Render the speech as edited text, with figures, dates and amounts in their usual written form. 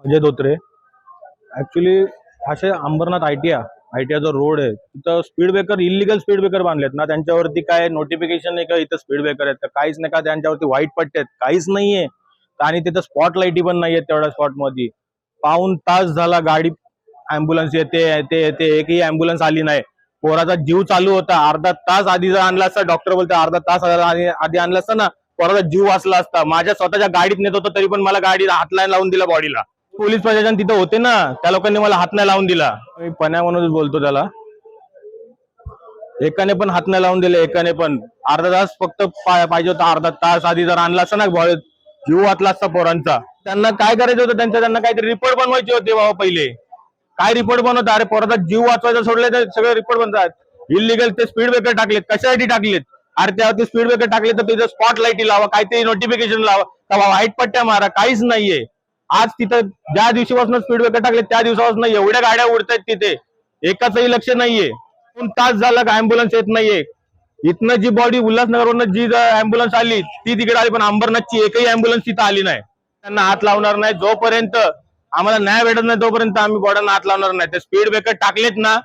Ajay Dhotre. Actually असे Ambernath ITI जो road आहे तिथं speed breaker, illegal speed breaker बांधलेत ना. त्यांच्यावरती काय नोटिफिकेशन नाही का इथं स्पीड ब्रेकर आहेत का, काहीच नाही का. त्यांच्यावरती व्हाईट पट्टे आहेत, काहीच नाहीये. आणि तिथं स्पॉट लाईटी पण नाहीये तेवढ्या स्पॉट मध्ये. पाऊण तास झाला गाडी, अँब्युलन्स येते येते येते, एकही अँब्युलन्स आली नाही. पोराचा जीव चालू होता, अर्धा तास आधी जर आणला असता, डॉक्टर बोलते अर्धा तास आधी आणला असता ना, पोराचा जीव वाचला असता. माझ्या स्वतःच्या गाडीत नेत होतो तरी पण मला गाडीला हात नाही लावून दिला बॉडीला. पोलीस प्रशासन तिथे होते ना, त्या लोकांनी मला हात नाही लावून दिला. मी पण्या म्हणूनच बोलतो त्याला. एकाने पण हात नाही लावून दिले, एकाने पण. अर्धा तास फक्त पाहिजे होता, अर्धा तास आधी जर आणला असता ना, जीव वाचला असता पोरांचा. त्यांना काय करायचं होतं, त्यांना काहीतरी रिपोर्ट बनवायचे होते बाबा पहिले. काय रिपोर्ट बनवतात? अरे पोराचा जीव वाचवायचा सोडले तर सगळे रिपोर्ट बनतात. इलिगल ते स्पीड ब्रेकर टाकलेत, कशासाठी टाकलेत? अरे त्यावरती स्पीड ब्रेकर टाकले तर तिथे स्पॉट लाईटी लावा, काहीतरी नोटिफिकेशन लावा, व्हाईट पट्ट्या मारा, काहीच नाहीये. आज तिथं ज्या दिवशीपासून स्पीड ब्रेकर टाकले त्या दिवसापासून एवढ्या गाड्या उडतायत तिथे, एकाचंही लक्ष नाहीये. 2 तास झाला का अँब्युलन्स येत नाहीये. इथनं जी बॉडी उल्हासनगरवरून जी अँब्युलन्स आली ती तिकडे आली, पण अंबरनाथची एकही अँब्युलन्स तिथं आली नाही. त्यांना हात लावणार नाही जोपर्यंत आम्हाला न्याय भेटत नाही, तोपर्यंत आम्ही बॉर्डरना हात लावणार नाही. ते स्पीड ब्रेकर टाकलेत ना,